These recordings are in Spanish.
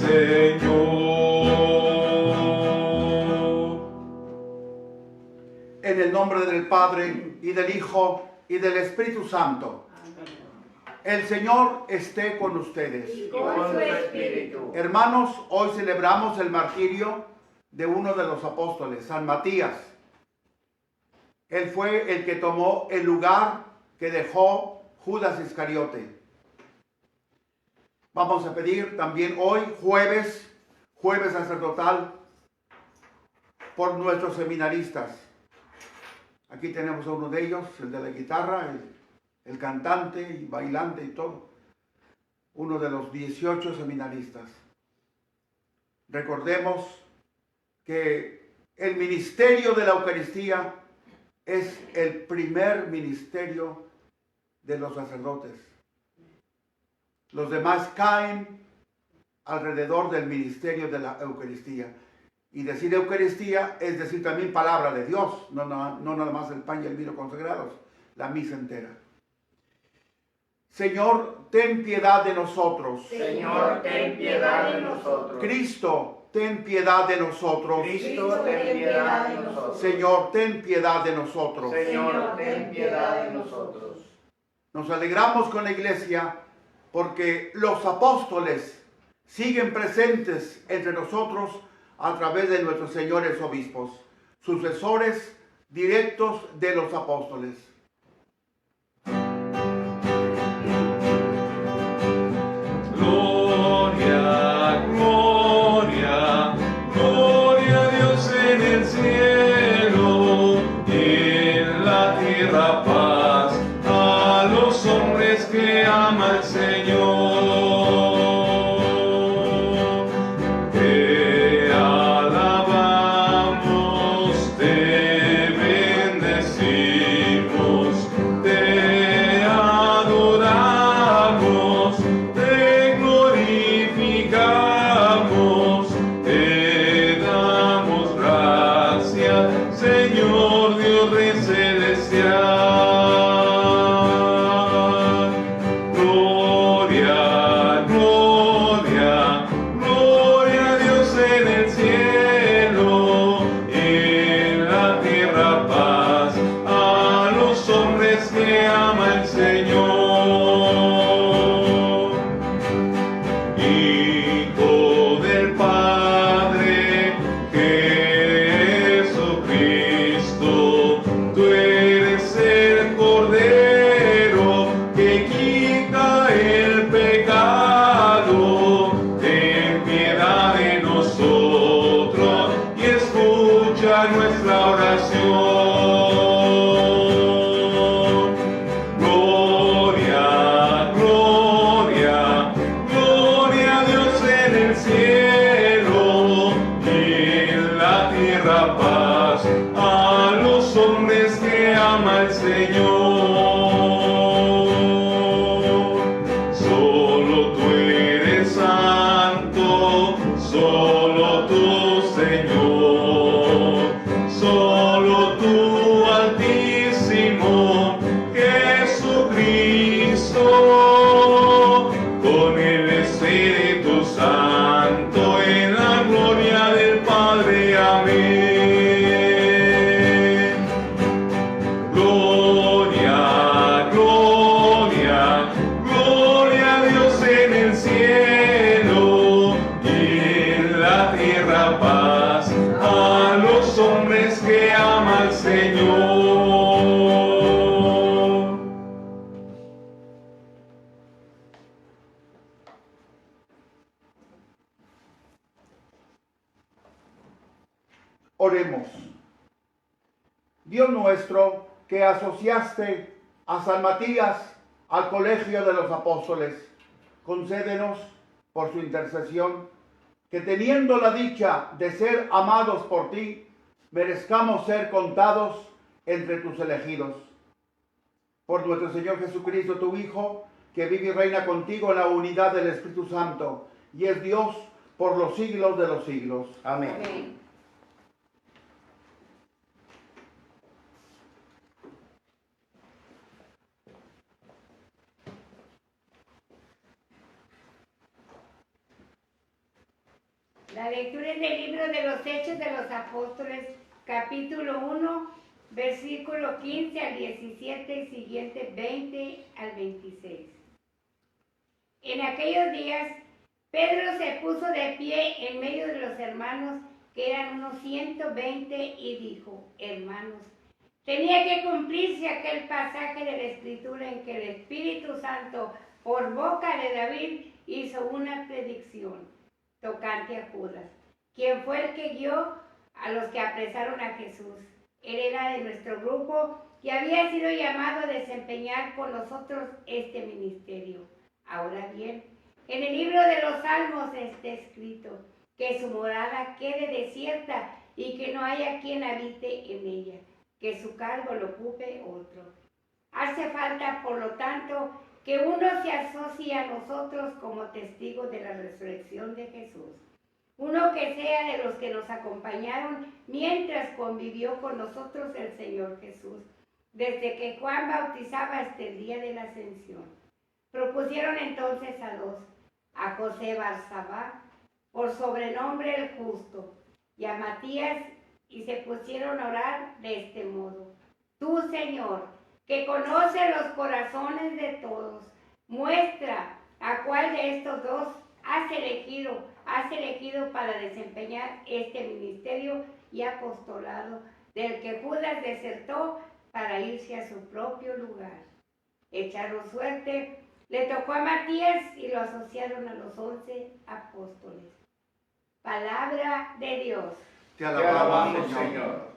Señor. En el nombre del Padre, y del Hijo, y del Espíritu Santo. El Señor esté con ustedes. Y con su espíritu. Hermanos, hoy celebramos el martirio de uno de los apóstoles, San Matías. Él fue el que tomó el lugar que dejó Judas Iscariote. Vamos a pedir también hoy, jueves sacerdotal, por nuestros seminaristas. Aquí tenemos a uno de ellos, el de la guitarra, el cantante y bailante y todo. Uno de los 18 seminaristas. Recordemos que el ministerio de la Eucaristía es el primer ministerio de los sacerdotes. Los demás caen alrededor del ministerio de la Eucaristía. Y decir Eucaristía es decir también palabra de Dios, no nada más el pan y el vino consagrados, la misa entera. Señor, ten piedad de nosotros. Señor, ten piedad de nosotros. Cristo, ten piedad de nosotros. Cristo, ten piedad de nosotros. Señor, ten piedad de nosotros. Señor, ten piedad de nosotros. Nos alegramos con la Iglesia porque los apóstoles siguen presentes entre nosotros a través de nuestros señores obispos, sucesores directos de los apóstoles. Gloria, gloria, gloria a Dios en el cielo y en la tierra paz a los hombres que ama el Señor. Te alabamos, te bendecimos, te adoramos, te glorificamos, te damos gracias, Señor Dios Rey celestial. Gloria, gloria, gloria a Dios en el cielo y en la tierra paz a los hombres que ama el Señor. Hijo del Padre, Jesucristo, tú eres el Cordero que quita el pecado. Ten piedad de nosotros y escucha nuestra oración. Gloria, gloria, gloria a Dios en el cielo y en la tierra paz a los hombres que ama el Señor. Solo tú eres santo, solo tú, Señor, solo tú, Altísimo Jesucristo, con el Espíritu Santo en la gloria del Padre. Amén. Gloria, gloria, gloria a Dios en el cielo y en la tierra paz a los hombres que ama el Señor. Oremos. Dios nuestro, que asociaste a San Matías al colegio de los apóstoles, concédenos por su intercesión que teniendo la dicha de ser amados por ti, merezcamos ser contados entre tus elegidos. Por nuestro Señor Jesucristo, tu Hijo, que vive y reina contigo en la unidad del Espíritu Santo, y es Dios por los siglos de los siglos. Amén. Amén. La lectura es del libro de los Hechos de los Apóstoles, capítulo 1, versículo 15 al 17 y siguiente 20 al 26. En aquellos días, Pedro se puso de pie en medio de los hermanos, que eran unos 120, y dijo: hermanos, tenía que cumplirse aquel pasaje de la Escritura en que el Espíritu Santo, por boca de David, hizo una predicción tocante a Judas, quien fue el que guió a los que apresaron a Jesús. Él era de nuestro grupo y había sido llamado a desempeñar con nosotros este ministerio. Ahora bien, en el libro de los Salmos está escrito que su morada quede desierta y que no haya quien habite en ella, que su cargo lo ocupe otro. Hace falta, por lo tanto, que uno se asocie a nosotros como testigo de la resurrección de Jesús. Uno que sea de los que nos acompañaron mientras convivió con nosotros el Señor Jesús, desde que Juan bautizaba hasta el día de la ascensión. Propusieron entonces a dos, a José Barsabá, por sobrenombre el Justo, y a Matías, y se pusieron a orar de este modo: tú, Señor, que conoce los corazones de todos, muestra a cuál de estos dos has elegido para desempeñar este ministerio y apostolado, del que Judas desertó para irse a su propio lugar. Echaron suerte, le tocó a Matías y lo asociaron a los 11 apóstoles. Palabra de Dios. Te alabamos, Señor.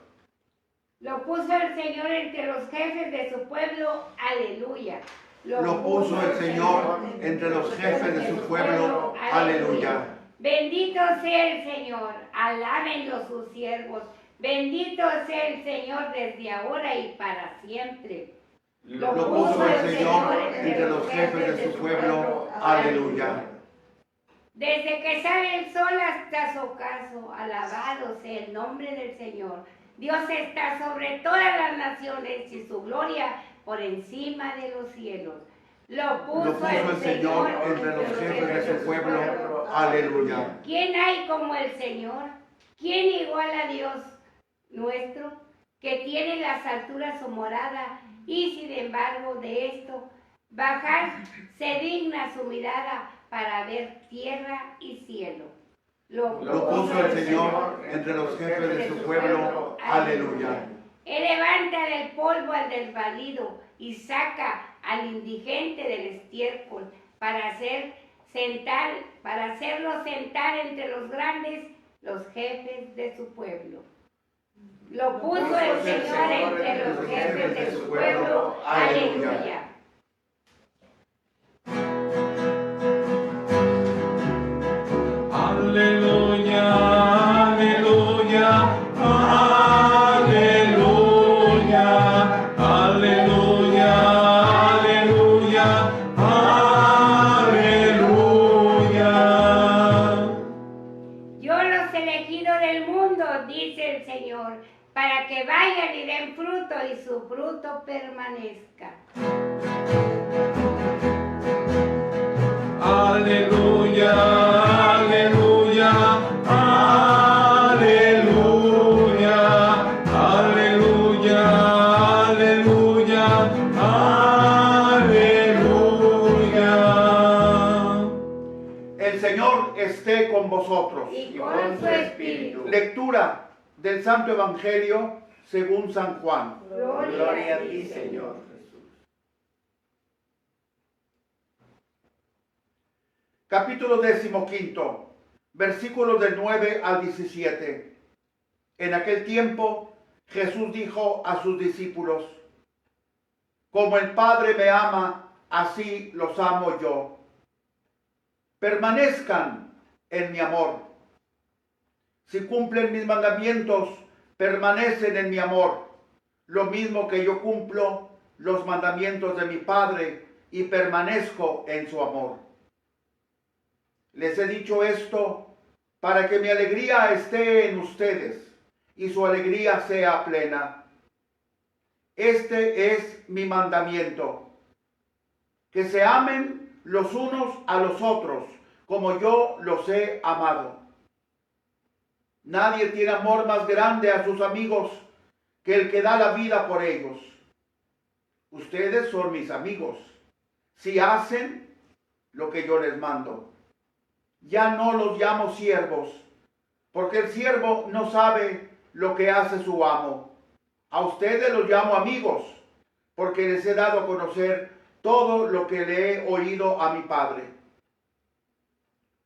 Lo puso el Señor entre los jefes de su pueblo, aleluya. Lo puso el Señor entre los jefes de su pueblo, aleluya. Bendito sea el Señor, alábenlo sus siervos. Bendito sea el Señor desde ahora y para siempre. Lo puso el Señor entre los jefes de su pueblo, aleluya. Desde que sale el sol hasta su ocaso, alabado sea el nombre del Señor. Dios está sobre todas las naciones y su gloria por encima de los cielos. Lo puso el Señor entre los jefes de su pueblo, aleluya. ¿Quién hay como el Señor? ¿Quién igual a Dios nuestro, que tiene las alturas su morada, y sin embargo de esto bajar se digna su mirada para ver tierra y cielo? Lo puso el Señor entre los jefes de su pueblo, aleluya. Él levanta del polvo al desvalido y saca al indigente del estiércol para hacerlo sentar entre los grandes, los jefes de su pueblo. Lo puso el Señor entre los jefes de su pueblo, aleluya. Aleluya, aleluya, aleluya, aleluya, aleluya, aleluya. Yo los he elegido del mundo, dice el Señor, para que vayan y den fruto y su fruto permanezca. Aleluya, aleluya, aleluya, aleluya, aleluya, aleluya. El Señor esté con vosotros. Y con su espíritu. Lectura del Santo Evangelio según San Juan. Gloria a ti, Señor Jesús. Capítulo 15, versículos del 9 al 17. En aquel tiempo Jesús dijo a sus discípulos: como el Padre me ama, así los amo yo. Permanezcan en mi amor. Si cumplen mis mandamientos, permanecen en mi amor, lo mismo que yo cumplo los mandamientos de mi Padre y permanezco en su amor. Les he dicho esto para que mi alegría esté en ustedes y su alegría sea plena. Este es mi mandamiento: que se amen los unos a los otros como yo los he amado. Nadie tiene amor más grande a sus amigos que el que da la vida por ellos. Ustedes son mis amigos si hacen lo que yo les mando. Ya no los llamo siervos, porque el siervo no sabe lo que hace su amo. A ustedes los llamo amigos, porque les he dado a conocer todo lo que le he oído a mi Padre.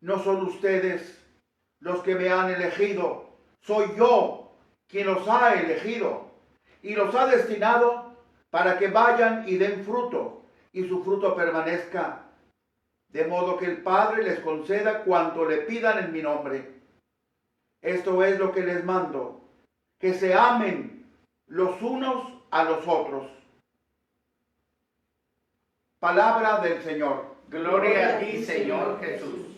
No son ustedes los que me han elegido, soy yo quien los ha elegido y los ha destinado para que vayan y den fruto, y su fruto permanezca, de modo que el Padre les conceda cuanto le pidan en mi nombre. Esto es lo que les mando, que se amen los unos a los otros. Palabra del Señor. Gloria a ti, Señor Jesús.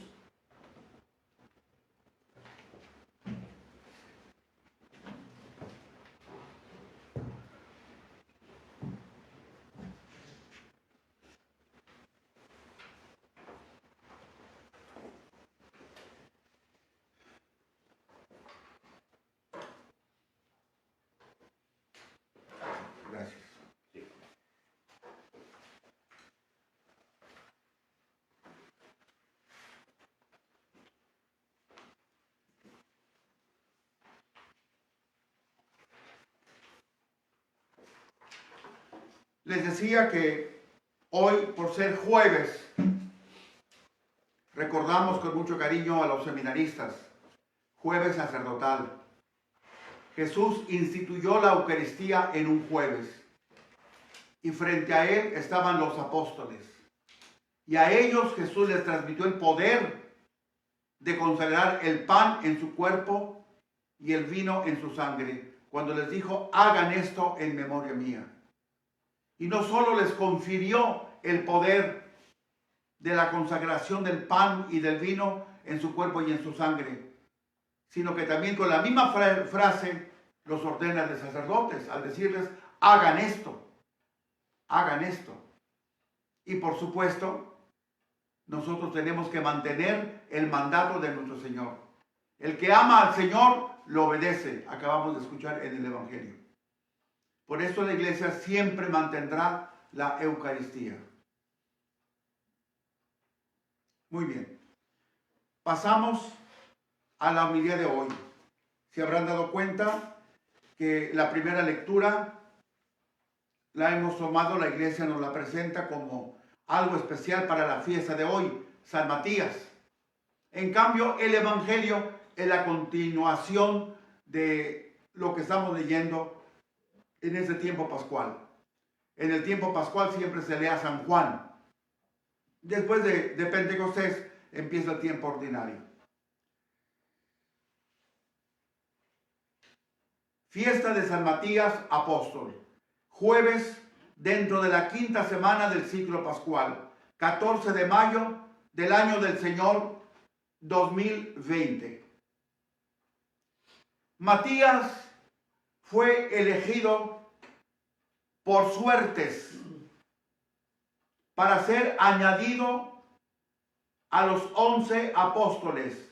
Gracias. Les decía que hoy, por ser jueves, recordamos con mucho cariño a los seminaristas, jueves sacerdotal. Jesús instituyó la Eucaristía en un jueves y frente a él estaban los apóstoles. Y a ellos Jesús les transmitió el poder de consagrar el pan en su cuerpo y el vino en su sangre, cuando les dijo, hagan esto en memoria mía. Y no solo les confirió el poder de la consagración del pan y del vino en su cuerpo y en su sangre, sino que también con la misma frase los ordena de sacerdotes, al decirles, hagan esto, hagan esto. Y por supuesto, nosotros tenemos que mantener el mandato de nuestro Señor. El que ama al Señor, lo obedece, acabamos de escuchar en el Evangelio. Por eso la Iglesia siempre mantendrá la Eucaristía. Muy bien. Pasamos a la homilía de hoy. Se habrán dado cuenta que la primera lectura la hemos tomado, la Iglesia nos la presenta como algo especial para la fiesta de hoy, San Matías. En cambio, el Evangelio es la continuación de lo que estamos leyendo en este tiempo pascual. En el tiempo pascual siempre se lee a San Juan. Después de Pentecostés empieza el tiempo ordinario. Fiesta de San Matías Apóstol. Jueves dentro de la quinta semana del ciclo pascual. 14 de mayo del año del Señor 2020. Matías fue elegido por suertes para ser añadido a los 11 apóstoles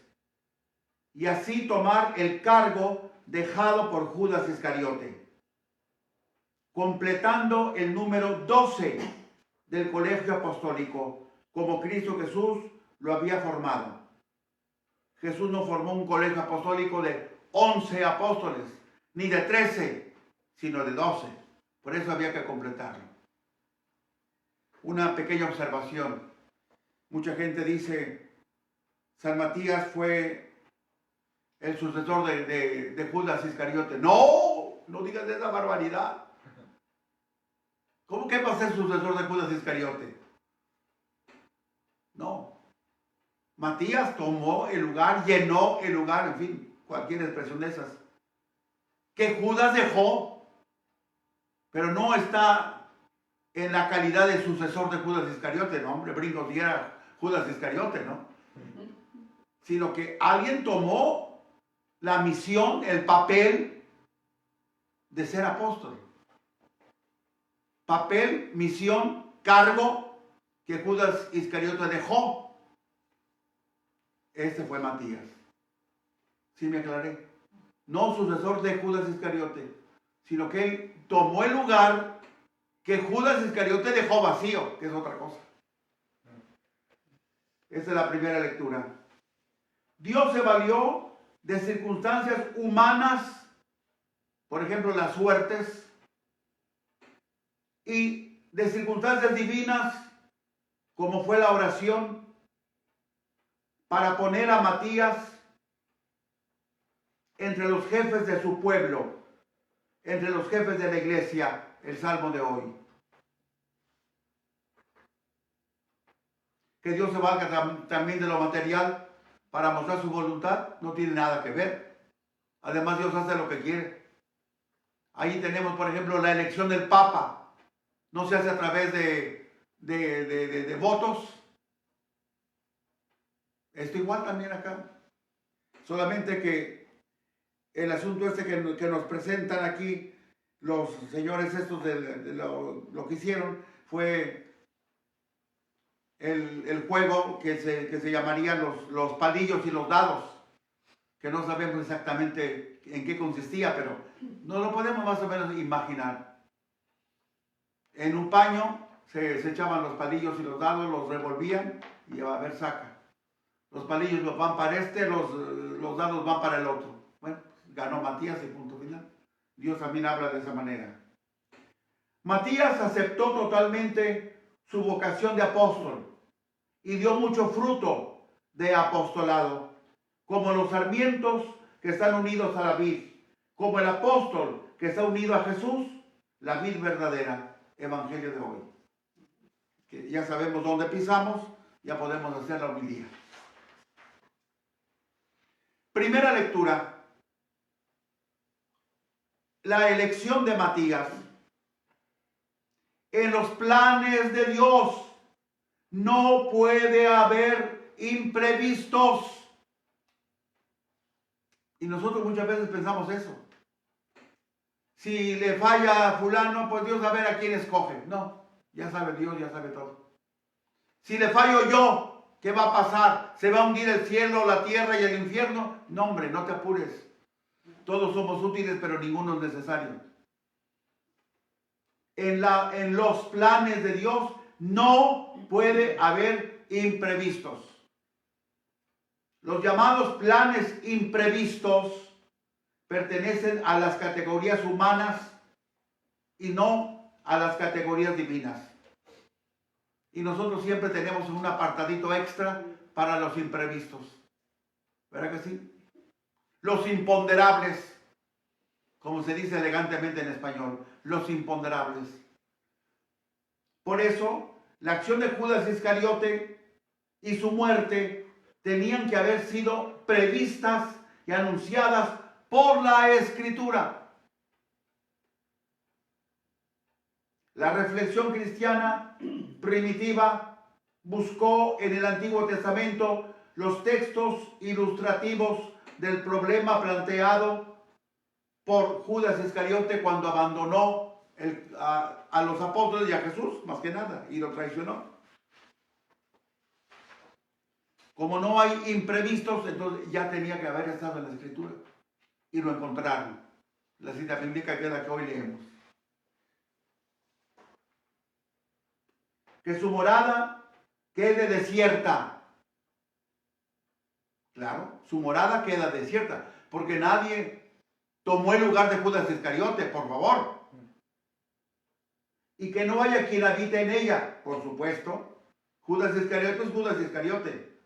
y así tomar el cargo dejado por Judas Iscariote, completando el número 12 del colegio apostólico, como Cristo Jesús lo había formado. Jesús no formó un colegio apostólico de 11 apóstoles, ni de 13, sino de 12. Por eso había que completarlo. Una pequeña observación. Mucha gente dice, San Matías fue el sucesor de Judas Iscariote. No, no digas esa barbaridad. ¿Cómo que va a ser sucesor de Judas Iscariote? No. Matías tomó el lugar, llenó el lugar, en fin, cualquier expresión de esas, que Judas dejó, pero no está en la calidad de sucesor de Judas Iscariote. No, hombre, brincos diera Judas Iscariote, ¿no? Sino que alguien tomó la misión, el papel de ser apóstol. Papel, misión, cargo que Judas Iscariote dejó. Este fue Matías. ¿Sí me aclaré? no sucesor de Judas Iscariote, sino que él tomó el lugar que Judas Iscariote dejó vacío, que es otra cosa. Esa es la primera lectura. Dios se valió de circunstancias humanas, por ejemplo, las suertes, y de circunstancias divinas, como fue la oración, para poner a Matías entre los jefes de su pueblo, entre los jefes de la iglesia, el salmo de hoy. Que Dios se valga también de lo material para mostrar su voluntad, no tiene nada que ver. Además, Dios hace lo que quiere. Ahí tenemos, por ejemplo, la elección del Papa. No se hace a través de votos. Esto igual también acá. Solamente que el asunto este que nos presentan aquí los señores estos de lo que hicieron fue el juego que se llamarían los palillos y los dados, que no sabemos exactamente en qué consistía, pero nos lo podemos más o menos imaginar. En un paño se echaban los palillos y los dados, los revolvían y a ver, saca. Los palillos van para este, los dados van para el otro. Bueno, ganó Matías y punto final. Dios también habla de esa manera. Matías aceptó totalmente su vocación de apóstol y dio mucho fruto de apostolado, como los sarmientos que están unidos a la vid, como el apóstol que está unido a Jesús, la vid verdadera, evangelio de hoy. Que ya sabemos dónde pisamos, ya podemos hacer la homilía. Primera lectura. La elección de Matías. En los planes de Dios no puede haber imprevistos. Y nosotros muchas veces pensamos eso. Si le falla a fulano, pues Dios va a ver a quién escoge. No, ya sabe Dios, ya sabe todo. Si le fallo yo, ¿qué va a pasar? ¿Se va a hundir el cielo, la tierra y el infierno? No, hombre, no te apures. Todos somos útiles, pero ninguno es necesario. En los planes de Dios no puede haber imprevistos. Los llamados planes imprevistos pertenecen a las categorías humanas y no a las categorías divinas. Y nosotros siempre tenemos un apartadito extra para los imprevistos. ¿Verdad que sí? Los imponderables, como se dice elegantemente en español, los imponderables. Por eso, la acción de Judas Iscariote y su muerte tenían que haber sido previstas y anunciadas por la Escritura. La reflexión cristiana primitiva buscó en el Antiguo Testamento los textos ilustrativos del problema planteado por Judas Iscariote cuando abandonó a los apóstoles y a Jesús, más que nada, y lo traicionó. Como no hay imprevistos, entonces ya tenía que haber estado en la Escritura. Y lo encontraron. La cita bíblica que es la que hoy leemos. Que su morada quede desierta. Claro, su morada queda desierta, porque nadie tomó el lugar de Judas Iscariote, por favor. Y que no haya quien habite en ella, por supuesto. Judas Iscariote es Judas Iscariote.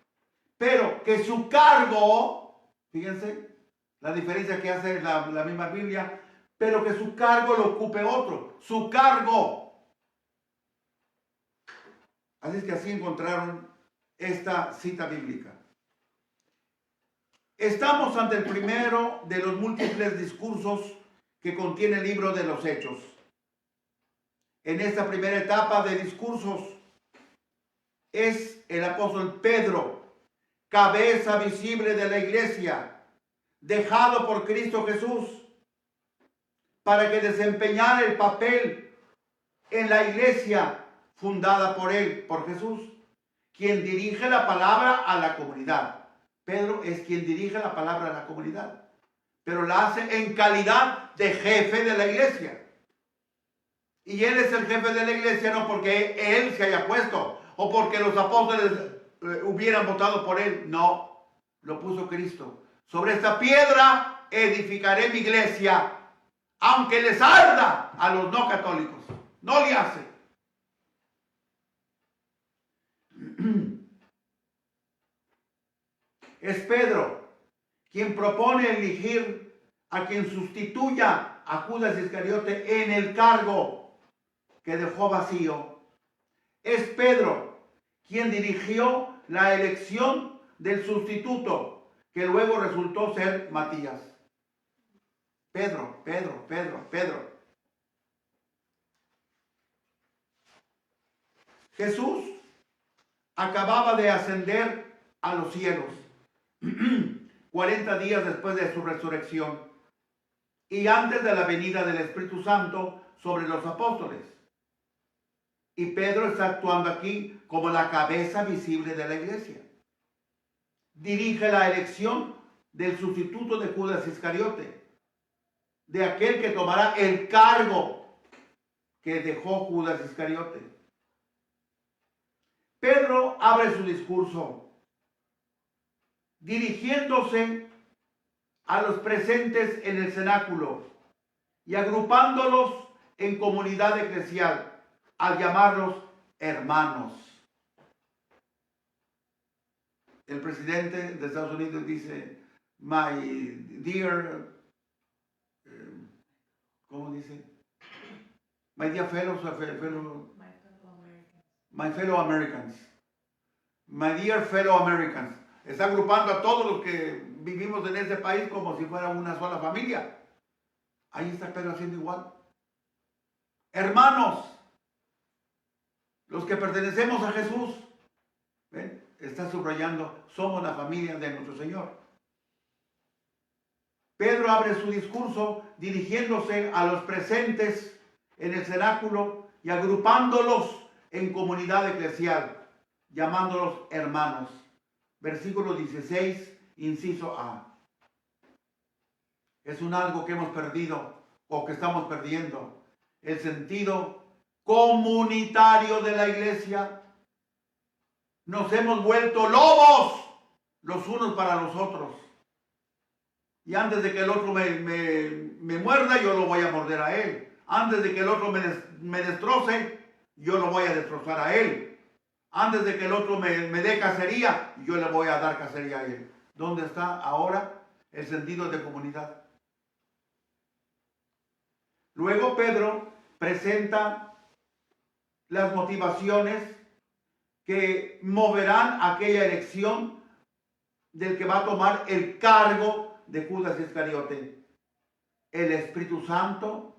Pero que su cargo, fíjense la diferencia que hace la misma Biblia, pero que su cargo lo ocupe otro. Su cargo. Así es que así encontraron esta cita bíblica. Estamos ante el primero de los múltiples discursos que contiene el libro de los Hechos. En esta primera etapa de discursos es el apóstol Pedro, cabeza visible de la iglesia, dejado por Cristo Jesús para que desempeñara el papel en la iglesia fundada por él, por Jesús, quien dirige la palabra a la comunidad. Pedro es quien dirige la palabra a la comunidad. pero la hace en calidad de jefe de la iglesia. Y él es el jefe de la iglesia no porque él se haya puesto o porque los apóstoles hubieran votado por él. No, lo puso Cristo. Sobre esta piedra edificaré mi iglesia, aunque les arda a los no católicos. No le hace. Es Pedro quien propone elegir a quien sustituya a Judas Iscariote en el cargo que dejó vacío. Es Pedro quien dirigió la elección del sustituto, que luego resultó ser Matías. Pedro. Jesús acababa de ascender a los cielos 40 días después de su resurrección y antes de la venida del Espíritu Santo sobre los apóstoles. Y Pedro está actuando aquí como la cabeza visible de la iglesia. Dirige la elección del sustituto de Judas Iscariote, de aquel que tomará el cargo que dejó Judas Iscariote. Pedro abre su discurso dirigiéndose a los presentes en el cenáculo y agrupándolos en comunidad eclesial al llamarlos hermanos. El presidente de Estados Unidos dice, my dear, ¿cómo dice? My dear fellows, my fellow Americans. My dear fellow Americans. Está agrupando a todos los que vivimos en ese país como si fuera una sola familia. Ahí está Pedro haciendo igual. Hermanos, los que pertenecemos a Jesús, ¿ven? Está subrayando, somos la familia de nuestro Señor. Pedro abre su discurso dirigiéndose a los presentes en el cenáculo y agrupándolos en comunidad eclesial, llamándolos hermanos. Versículo 16, inciso A. Es un algo que hemos perdido o que estamos perdiendo. El sentido comunitario de la iglesia. Nos hemos vuelto lobos los unos para los otros. Y antes de que el otro me muerda, yo lo voy a morder a él. Antes de que el otro me destroce, yo lo voy a destrozar a él. Antes de que el otro me dé cacería, yo le voy a dar cacería a él. ¿Dónde está ahora el sentido de comunidad? Luego Pedro presenta las motivaciones que moverán aquella elección del que va a tomar el cargo de Judas Iscariote. El Espíritu Santo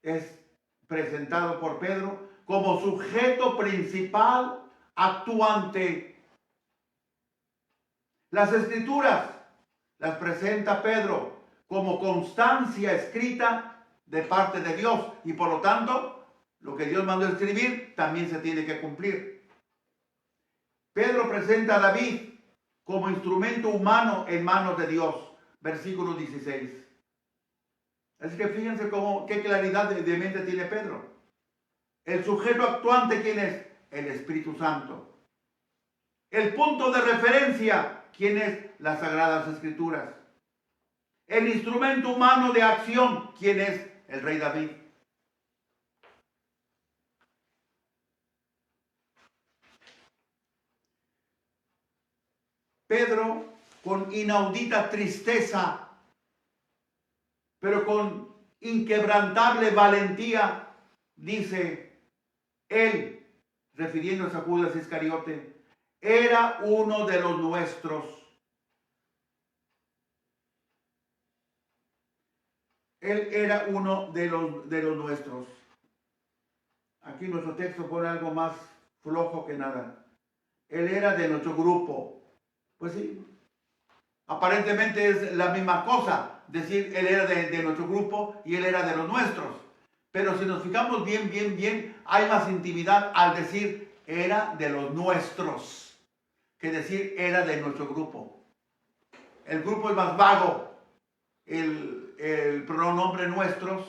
es presentado por Pedro como sujeto principal actuante. Las Escrituras las presenta Pedro como constancia escrita de parte de Dios y por lo tanto lo que Dios mandó escribir también se tiene que cumplir. Pedro presenta a David como instrumento humano en manos de Dios, versículo 16. Así que fíjense qué claridad de mente tiene Pedro. El sujeto actuante, ¿quién es? El Espíritu Santo. El punto de referencia, ¿quién es? Las Sagradas Escrituras. El instrumento humano de acción, ¿quién es? El rey David. Pedro, con inaudita tristeza, pero con inquebrantable valentía, dice, él, refiriéndose a Judas Iscariote, era uno de los nuestros. Él era uno de los nuestros. Aquí nuestro texto pone algo más flojo que nada. Él era de nuestro grupo. Pues sí, aparentemente es la misma cosa, decir él era de nuestro grupo y él era de los nuestros. Pero si nos fijamos bien, hay más intimidad al decir era de los nuestros que decir era de nuestro grupo. El grupo es más vago, el pronombre nuestros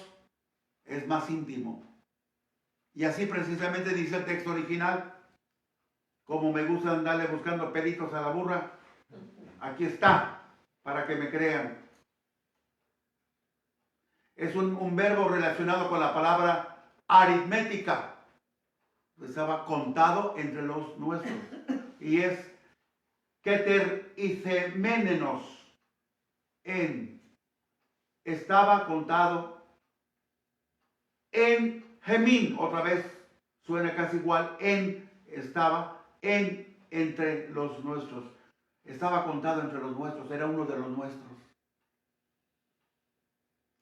es más íntimo. Y así precisamente dice el texto original. Como me gusta andarle buscando pelitos a la burra, aquí está, para que me crean. Es un verbo relacionado con la palabra aritmética. Estaba contado entre los nuestros. Y es keter iseménenos. Estaba contado en gemín. Otra vez suena casi igual. Estaba entre los nuestros. Estaba contado entre los nuestros. Era uno de los nuestros.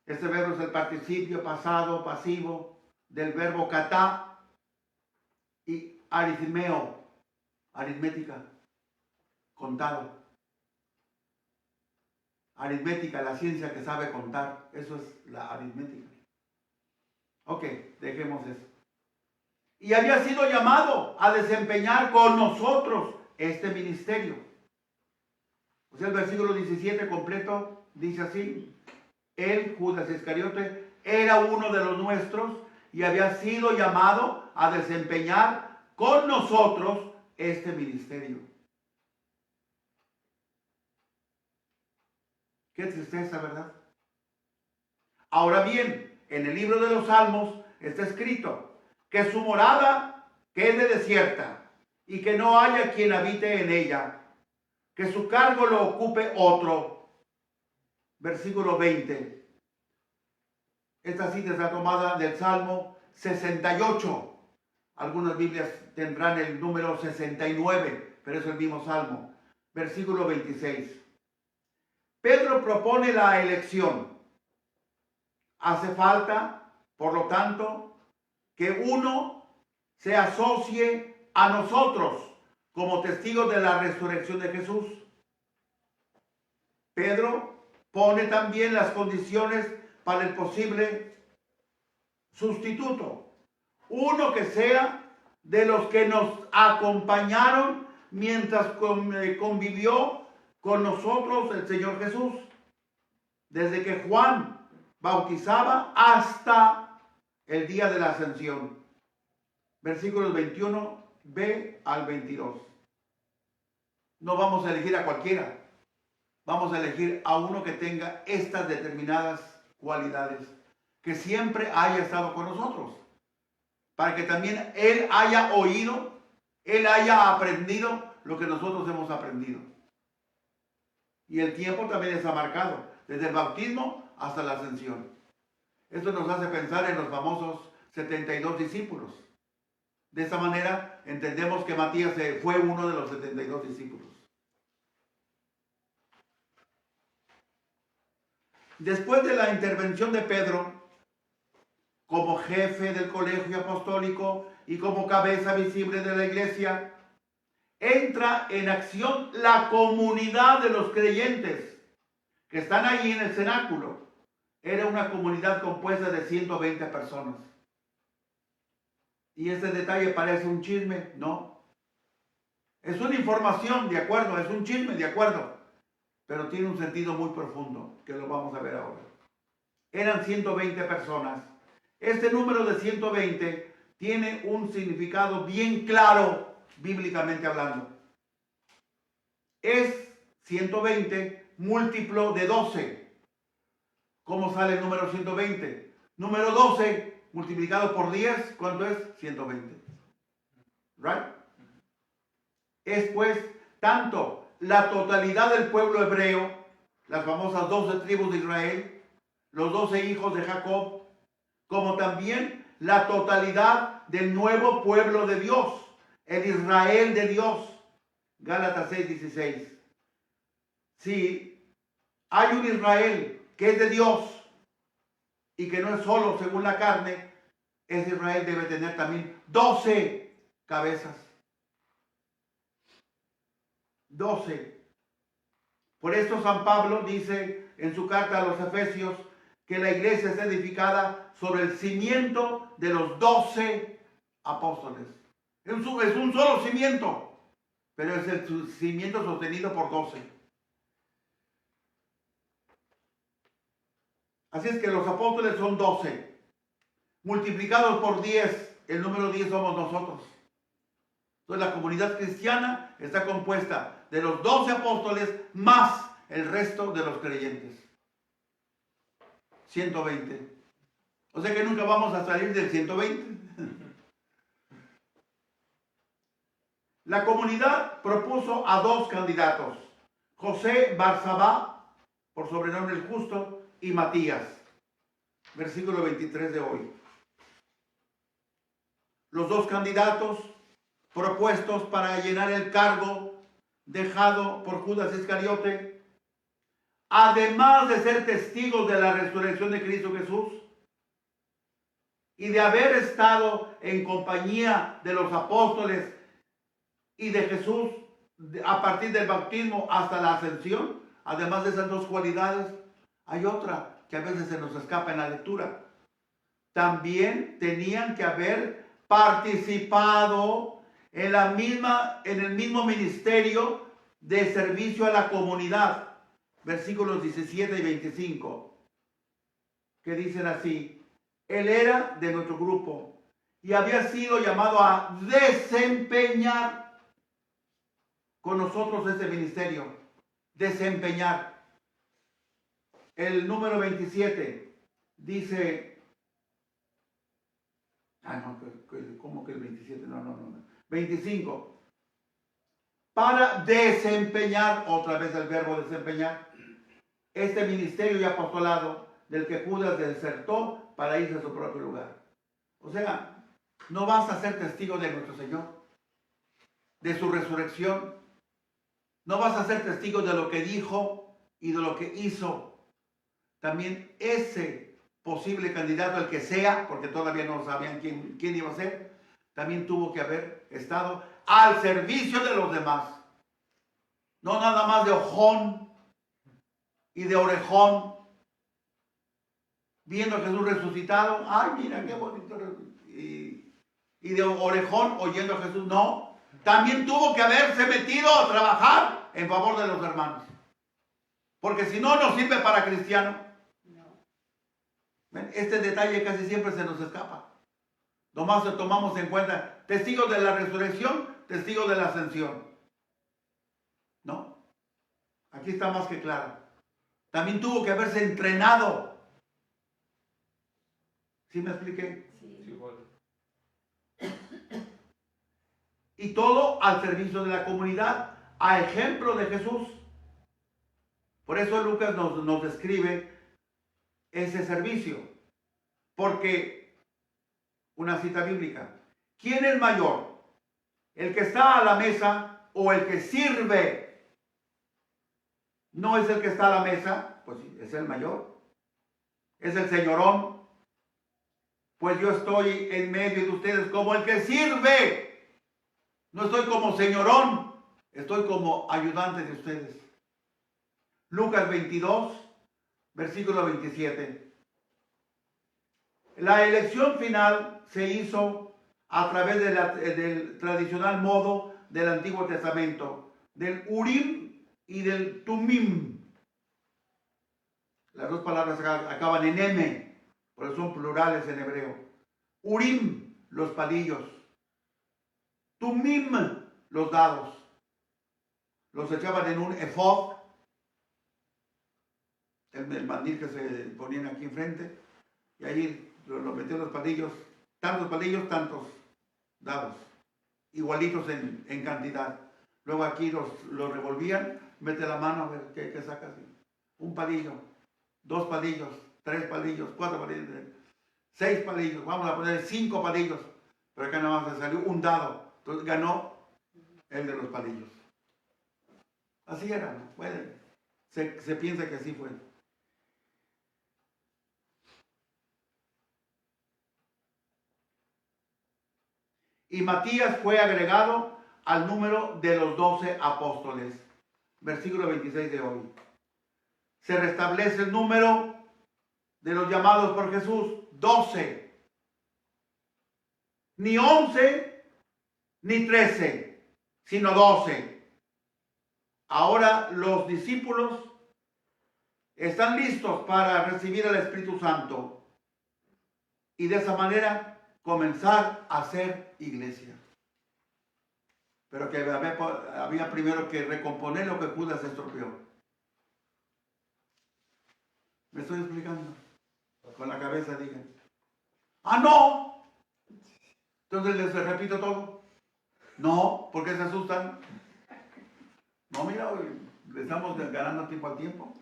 Este verbo es el participio pasado, pasivo del verbo katá y aritmeo, aritmética, contado. Aritmética, la ciencia que sabe contar. Eso es la aritmética. Ok, dejemos eso. Y había sido llamado a desempeñar con nosotros este ministerio. O sea, el versículo 17 completo dice así. Él, Judas Iscariote, era uno de los nuestros y había sido llamado a desempeñar con nosotros este ministerio. Qué tristeza, ¿verdad? Ahora bien, en el libro de los Salmos está escrito que su morada quede desierta y que no haya quien habite en ella, que su cargo lo ocupe otro. Versículo 20. Esta cita está tomada del Salmo 68. Algunas Biblias tendrán el número 69, pero es el mismo Salmo. Versículo 26. Pedro propone la elección. Hace falta, por lo tanto, que uno se asocie a nosotros como testigos de la resurrección de Jesús. Pedro pone también las condiciones para el posible sustituto. Uno que sea de los que nos acompañaron mientras convivió con nosotros el Señor Jesús. Desde que Juan bautizaba hasta el día de la ascensión. Versículos 21b al 22. No vamos a elegir a cualquiera. Vamos a elegir a uno que tenga estas determinadas cualidades. Que siempre haya estado con nosotros. Para que también él haya oído, él haya aprendido lo que nosotros hemos aprendido. Y el tiempo también está marcado. Desde el bautismo hasta la ascensión. Esto nos hace pensar en los famosos 72 discípulos. De esta manera entendemos que Matías fue uno de los 72 discípulos. Después de la intervención de Pedro, como jefe del colegio apostólico y como cabeza visible de la iglesia, entra en acción la comunidad de los creyentes que están ahí en el cenáculo. Era una comunidad compuesta de 120 personas. Y este detalle parece un chisme, ¿no? Es una información, de acuerdo, es un chisme, de acuerdo, pero tiene un sentido muy profundo, que lo vamos a ver ahora. Eran 120 personas. Este número de 120 tiene un significado bien claro, bíblicamente hablando. Es 120 múltiplo de 12. ¿Cómo sale el número 120? Número 12 multiplicado por 10, ¿cuánto es? 120. ¿Right? Es pues tanto la totalidad del pueblo hebreo, las famosas 12 tribus de Israel, los 12 hijos de Jacob, como también la totalidad del nuevo pueblo de Dios, el Israel de Dios. Gálatas 6:16. Si hay un Israel que es de Dios y que no es solo según la carne, ese Israel debe tener también 12 cabezas. 12. Por esto San Pablo dice en su carta a los Efesios que la iglesia está edificada sobre el cimiento de los 12 apóstoles. Es un solo cimiento, pero es el cimiento sostenido por 12. Así es que los apóstoles son 12. Multiplicados por 10, el número 10 somos nosotros. Entonces la comunidad cristiana está compuesta de los 12 apóstoles más el resto de los creyentes. 120. O sea que nunca vamos a salir del 120. La comunidad propuso a 2 candidatos, José Barsabá, por sobrenombre el justo, y Matías. Versículo 23 de hoy. Los 2 candidatos propuestos para llenar el cargo dejado por Judas Iscariote, además de ser testigos de la resurrección de Cristo Jesús y de haber estado en compañía de los apóstoles y de Jesús a partir del bautismo hasta la ascensión, además de esas 2 cualidades, hay otra que a veces se nos escapa en la lectura. También tenían que haber participado en el mismo ministerio de servicio a la comunidad. Versículos 17 y 25, que dicen así: él era de nuestro grupo y había sido llamado a desempeñar con nosotros ese ministerio. Desempeñar. El número 27 dice, ¿cómo que el 27? No. 25. Para desempeñar, otra vez el verbo desempeñar, este ministerio y apostolado del que Judas desertó para irse a su propio lugar. O sea, no vas a ser testigo de nuestro Señor, de su resurrección. No vas a ser testigo de lo que dijo y de lo que hizo. También ese posible candidato, el que sea, porque todavía no sabían quién iba a ser, también tuvo que haber estado al servicio de los demás. No nada más de ojón y de orejón, viendo a Jesús resucitado. Ay, mira qué bonito. Y de orejón oyendo a Jesús. No, también tuvo que haberse metido a trabajar en favor de los hermanos. Porque si no, no sirve para cristiano. Este detalle casi siempre se nos escapa. Nomás lo tomamos en cuenta. Testigos de la resurrección, testigos de la ascensión. ¿No? Aquí está más que claro. También tuvo que haberse entrenado. ¿Sí me expliqué? Sí. Y todo al servicio de la comunidad, a ejemplo de Jesús. Por eso Lucas nos describe ese servicio. Porque, una cita bíblica, ¿quién es mayor? ¿El que está a la mesa o el que sirve? ¿No es el que está a la mesa? Pues sí, es el mayor. Es el señorón. Pues yo estoy en medio de ustedes como el que sirve. No estoy como señorón, estoy como ayudante de ustedes. Lucas 22, versículo 27. La elección final se hizo a través del tradicional modo del Antiguo Testamento, del Urim y del Tumim. Las 2 palabras acaban en M, por eso son plurales en hebreo. Urim, los palillos. Tumim, los dados. Los echaban en un efod, el mandil que se ponían aquí enfrente, y allí los metían los palillos, tantos dados, igualitos en cantidad. Luego aquí los revolvían, mete la mano a ver qué sacas. Un palillo, 2 palillos, 3 palillos, 4 palillos, 6 palillos, vamos a poner 5 palillos, pero acá nada más le salió un dado. Entonces ganó el de los palillos. Así era, ¿no? Bueno, se piensa que así fue. Y Matías fue agregado al número de los 12 apóstoles. Versículo 26 de hoy. Se restablece el número de los llamados por Jesús, 12. Ni 11, ni 13, sino 12. Ahora los discípulos están listos para recibir el Espíritu Santo y de esa manera comenzar a hacer iglesia. Pero que había primero que recomponer lo que Judas estropeó. ¿Me estoy explicando? Con la cabeza digan. ¡Ah, no! Entonces les repito todo. No, ¿por qué se asustan? No, mira, le estamos ganando tiempo al tiempo.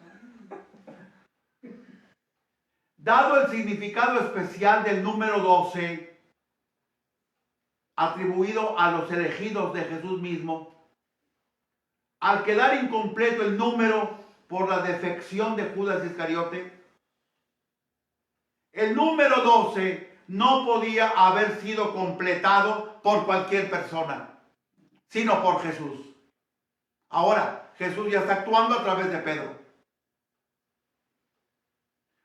Dado el significado especial del número 12, atribuido a los elegidos de Jesús mismo, al quedar incompleto el número por la defección de Judas Iscariote, el número 12 no podía haber sido completado por cualquier persona, sino por Jesús. Ahora, Jesús ya está actuando a través de Pedro.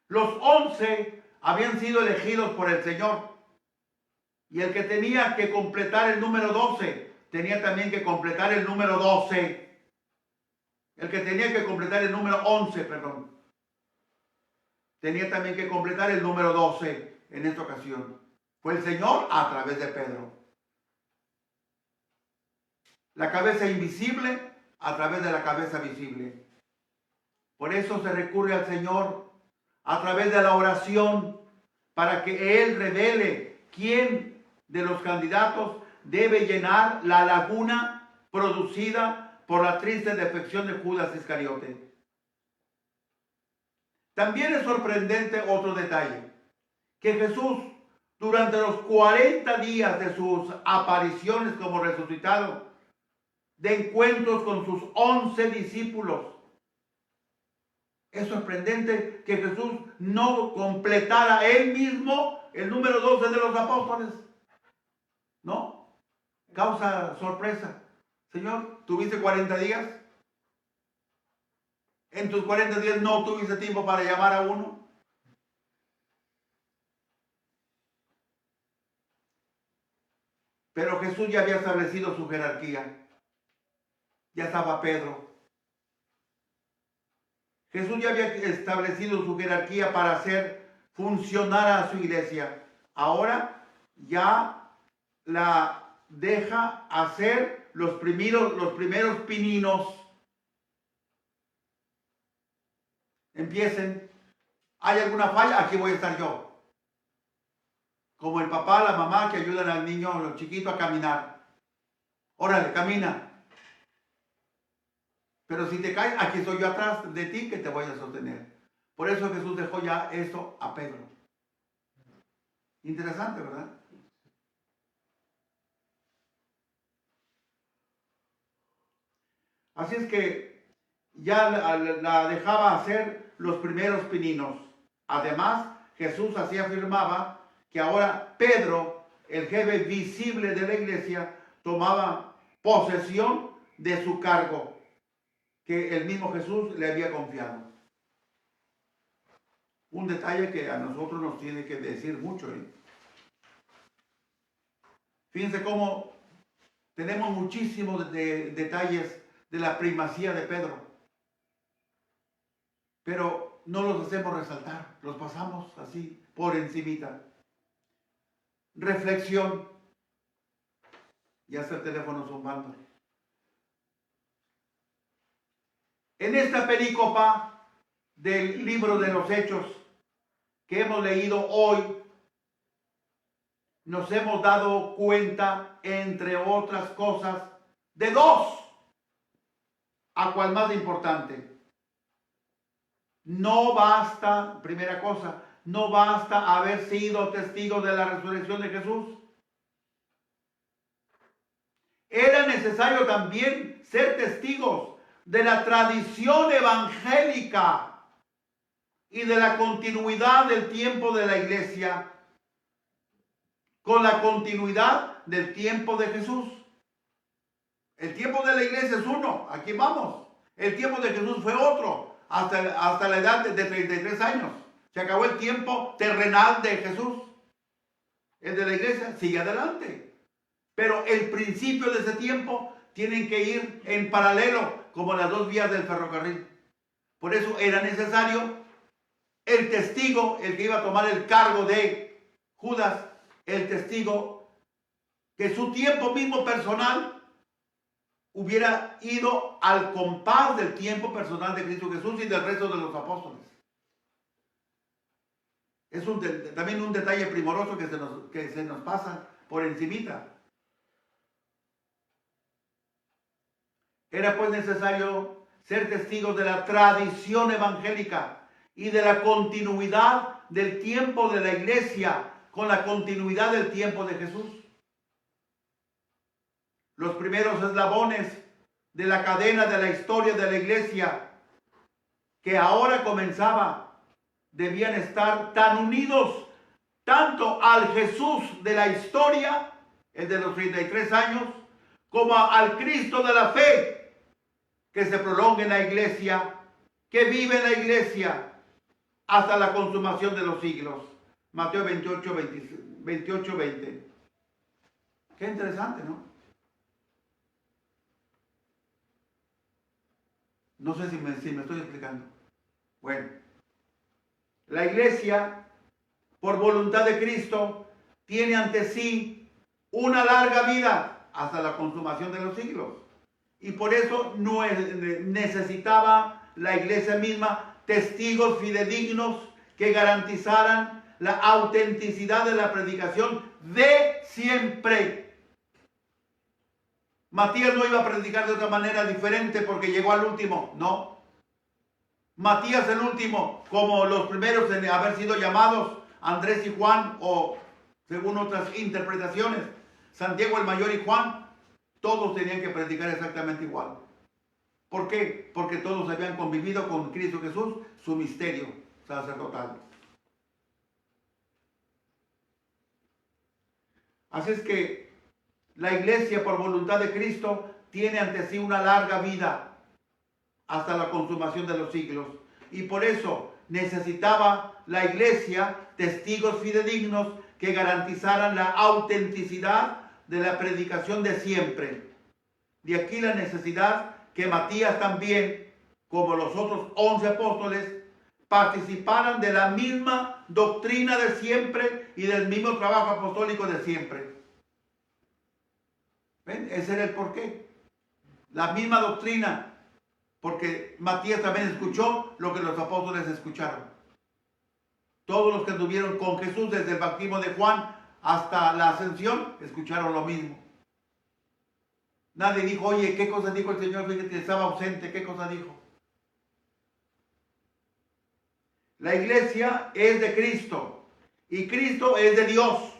Los 11 habían sido elegidos por el Señor. Y el que tenía que completar el número 12, tenía también que completar el número 12. El que tenía que completar el número 11, perdón, tenía también que completar el número 12 en esta ocasión. Fue el Señor a través de Pedro. La cabeza invisible a través de la cabeza visible. Por eso se recurre al Señor a través de la oración para que Él revele quién de los candidatos debe llenar la laguna producida por la triste defección de Judas Iscariote. También es sorprendente otro detalle, que Jesús durante los 40 días de sus apariciones como resucitado, de encuentros con sus 11 discípulos, es sorprendente que Jesús no completara él mismo el número 12 de los apóstoles. ¿No? Causa sorpresa. Señor, ¿tuviste 40 días? ¿En tus 40 días no tuviste tiempo para llamar a uno? Pero Jesús ya había establecido su jerarquía. Ya estaba Pedro. Jesús ya había establecido su jerarquía para hacer funcionar a su iglesia. Ahora ya la deja hacer los primeros pininos. Empiecen. ¿Hay alguna falla? Aquí voy a estar yo. Como el papá, la mamá que ayudan al niño chiquito a caminar. Órale, camina. Pero si te caes, aquí estoy yo atrás de ti que te voy a sostener. Por eso Jesús dejó ya esto a Pedro. Interesante, ¿verdad? Así es que ya la dejaba hacer los primeros pininos. Además, Jesús así afirmaba que ahora Pedro, el jefe visible de la iglesia, tomaba posesión de su cargo que el mismo Jesús le había confiado. Un detalle que a nosotros nos tiene que decir mucho. Fíjense cómo tenemos muchísimos detalles de la primacía de Pedro, pero no los hacemos resaltar, los pasamos así por encimita. Reflexión. Ya está el teléfono zumbando. En esta perícopa del libro de los Hechos que hemos leído hoy, nos hemos dado cuenta, entre otras cosas, de dos, a cual más importante. No basta, primera cosa, no basta haber sido testigo de la resurrección de Jesús. Era necesario también ser testigos de la tradición evangélica y de la continuidad del tiempo de la iglesia con la continuidad del tiempo de Jesús. El tiempo de la iglesia es uno, aquí vamos. El tiempo de Jesús fue otro, hasta la edad de 33 años. Se acabó el tiempo terrenal de Jesús. El de la iglesia sigue adelante. Pero el principio de ese tiempo tienen que ir en paralelo, como las dos vías del ferrocarril. Por eso era necesario el testigo, el que iba a tomar el cargo de Judas, el testigo que su tiempo mismo personal hubiera ido al compás del tiempo personal de Cristo Jesús y del resto de los apóstoles. Es también un detalle primoroso que se nos pasa por encimita. Era pues necesario ser testigos de la tradición evangélica y de la continuidad del tiempo de la iglesia con la continuidad del tiempo de Jesús. Los primeros eslabones de la cadena de la historia de la iglesia que ahora comenzaba debían estar tan unidos tanto al Jesús de la historia, el de los 33 años, como al Cristo de la fe que se prolonga en la iglesia, que vive en la iglesia hasta la consumación de los siglos. Mateo 28, 20. Qué interesante, ¿no? No sé si me estoy explicando. Bueno, la iglesia, por voluntad de Cristo, tiene ante sí una larga vida hasta la consumación de los siglos. Y por eso necesitaba la iglesia misma testigos fidedignos que garantizaran la autenticidad de la predicación de siempre. Matías no iba a predicar de otra manera diferente porque llegó al último, no. Matías el último, como los primeros en haber sido llamados, Andrés y Juan, o según otras interpretaciones, Santiago el mayor y Juan, todos tenían que predicar exactamente igual. ¿Por qué? Porque todos habían convivido con Cristo Jesús, su misterio sacerdotal. Así es que la iglesia, por voluntad de Cristo, tiene ante sí una larga vida hasta la consumación de los siglos. Y por eso necesitaba la iglesia testigos fidedignos que garantizaran la autenticidad de la predicación de siempre. De aquí la necesidad que Matías también, como los otros 11 apóstoles, participaran de la misma doctrina de siempre y del mismo trabajo apostólico de siempre. ¿Ven? Ese era el porqué. La misma doctrina, porque Matías también escuchó lo que los apóstoles escucharon. Todos los que anduvieron con Jesús desde el bautismo de Juan hasta la ascensión, escucharon lo mismo. Nadie dijo, oye, ¿qué cosa dijo el Señor? Fíjate, estaba ausente, ¿qué cosa dijo? La iglesia es de Cristo y Cristo es de Dios.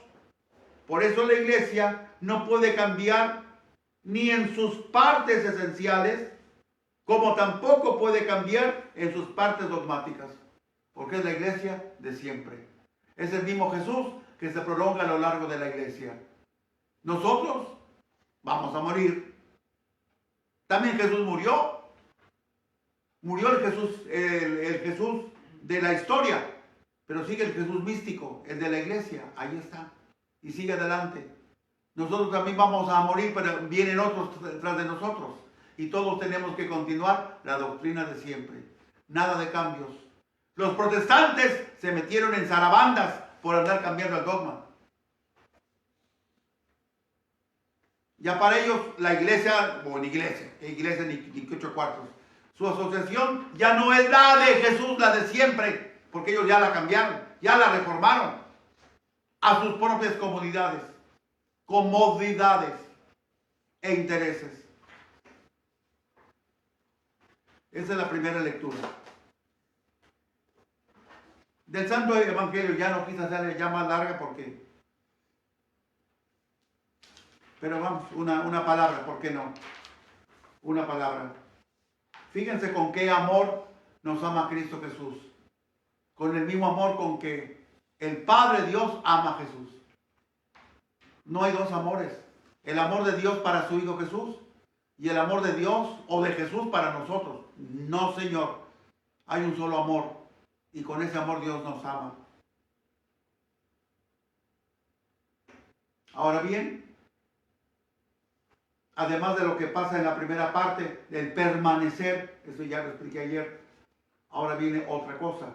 Por eso la iglesia no puede cambiar ni en sus partes esenciales, como tampoco puede cambiar en sus partes dogmáticas, porque es la iglesia de siempre. Es el mismo Jesús que se prolonga a lo largo de la iglesia. Nosotros vamos a morir. También Jesús murió. Murió el Jesús de la historia, pero sigue el Jesús místico, el de la iglesia. Ahí está. Y sigue adelante. Nosotros también vamos a morir, pero vienen otros tras de nosotros. Y todos tenemos que continuar la doctrina de siempre. Nada de cambios. Los protestantes se metieron en zarabandas por andar cambiando el dogma. Ya para ellos la iglesia, o ni iglesia ni 8 cuartos. Su asociación ya no es la de Jesús, la de siempre, porque ellos ya la cambiaron, ya la reformaron a sus propias comodidades e intereses. Esa es la primera lectura. Del Santo Evangelio ya no quise hacerle ya más larga porque... Pero vamos, una palabra, ¿por qué no? Una palabra. Fíjense con qué amor nos ama Cristo Jesús. Con el mismo amor con que el Padre Dios ama a Jesús. No hay dos amores. El amor de Dios para su Hijo Jesús y el amor de Dios o de Jesús para nosotros. No, Señor. Hay un solo amor y con ese amor Dios nos ama. Ahora bien, además de lo que pasa en la primera parte, del permanecer, eso ya lo expliqué ayer, Ahora viene otra cosa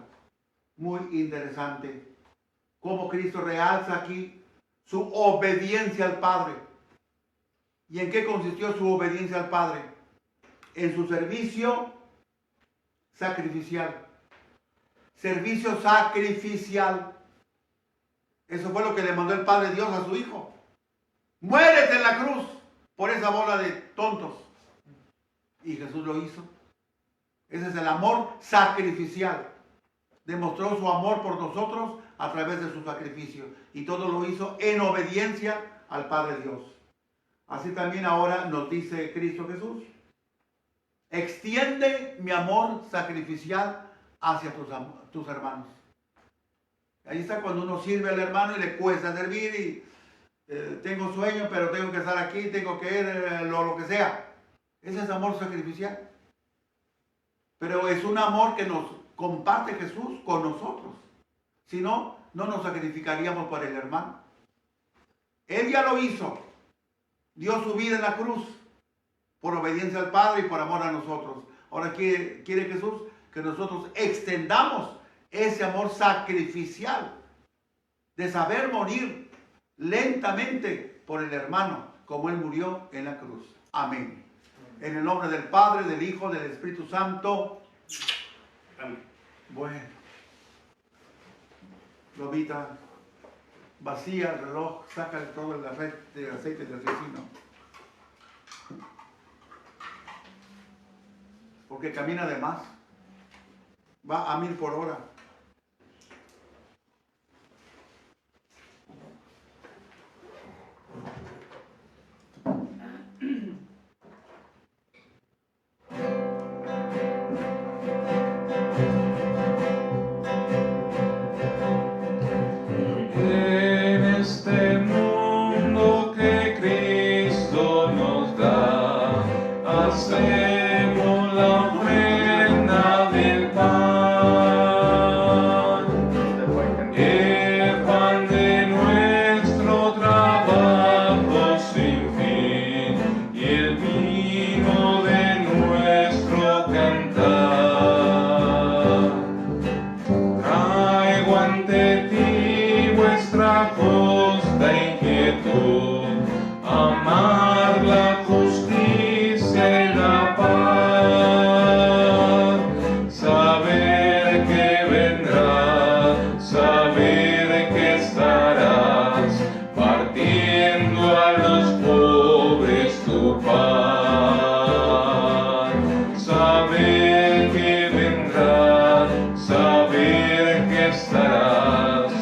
muy interesante. Cómo Cristo realza aquí su obediencia al Padre. ¿Y en qué consistió su obediencia al Padre? En su servicio sacrificial. Servicio sacrificial. Eso fue lo que le mandó el Padre Dios a su Hijo. Muérete en la cruz por esa bola de tontos. Y Jesús lo hizo. Ese es el amor sacrificial. Demostró su amor por nosotros a través de su sacrificio. Y todo lo hizo en obediencia al Padre Dios. Así también ahora nos dice Cristo Jesús. Extiende mi amor sacrificial hacia tus hermanos. Ahí está cuando uno sirve al hermano y le cuesta servir y tengo sueño, pero tengo que estar aquí, tengo que ir, lo que sea. Ese es amor sacrificial. Pero es un amor que nos comparte Jesús con nosotros. Si no, no nos sacrificaríamos por el hermano. Él ya lo hizo. Dio su vida en la cruz por obediencia al Padre y por amor a nosotros. Ahora quiere Jesús que nosotros extendamos ese amor sacrificial de saber morir lentamente por el hermano como Él murió en la cruz. Amén. En el nombre del Padre, del Hijo, del Espíritu Santo. Amén. Bueno. Lobita, vacía el reloj, saca todo el aceite del ricino. Porque camina de más. Va a 1000 por hora. En este mundo que Cristo nos da, hacemos la ofrenda del pan, el pan de nuestro trabajo sin fin y el vino de nuestro cantar. Traigo ante ti vuestra justa inquietud, amar la justicia y la paz, saber que vendrá, saber que estarás partiendo a los pobres tu pan, saber que vendrá, saber que estarás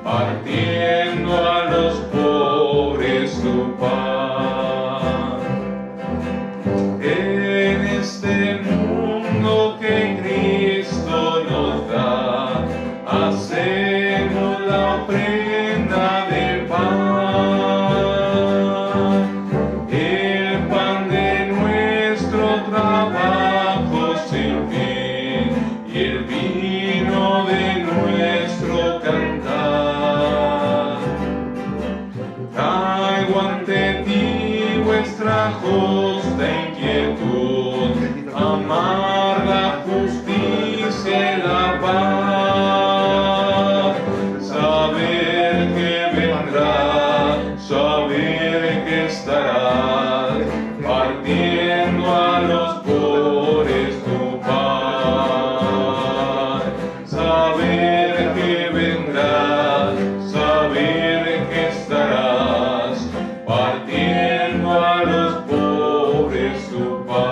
partiendo a los pobres tu pan. En este mundo que Cristo nos da, hacemos la ofrenda del pan, el pan de nuestro trabajo sin fin y el vino de nuestro cantar. Traigo ante ti vuestra justa inquietud, amar la justicia y la paz, saber que vendrá, saber que estarás partiendo a los pobres tu pan, saber que vendrá, saber que estarás partiendo a los pobres tu pan.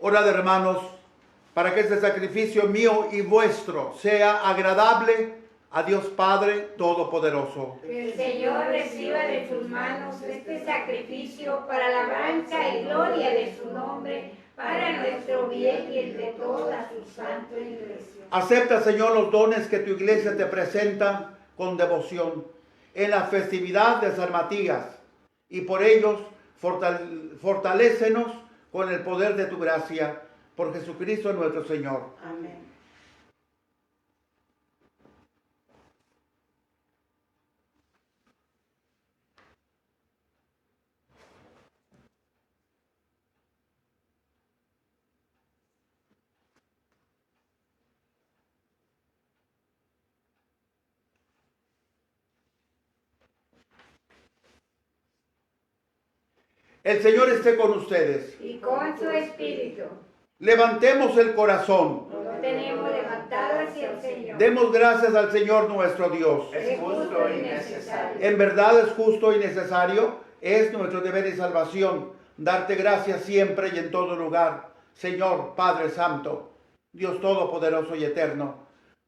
Orad, hermanos, para que este sacrificio mío y vuestro sea agradable a Dios Padre Todopoderoso. Que el Señor reciba de sus manos este sacrificio para alabanza y gloria de su nombre, para nuestro bien y el de toda su santa iglesia. Acepta, Señor, los dones que tu iglesia te presenta con devoción en la festividad de San Matías, y por ellos fortalécenos con el poder de tu gracia, por Jesucristo nuestro Señor. Amén. El Señor esté con ustedes. Y con su espíritu. Levantemos el corazón. Lo tenemos levantado hacia el Señor. Demos gracias al Señor nuestro Dios. Es justo y necesario. En verdad es justo y necesario, es nuestro deber y salvación, darte gracias siempre y en todo lugar, Señor Padre Santo, Dios Todopoderoso y Eterno,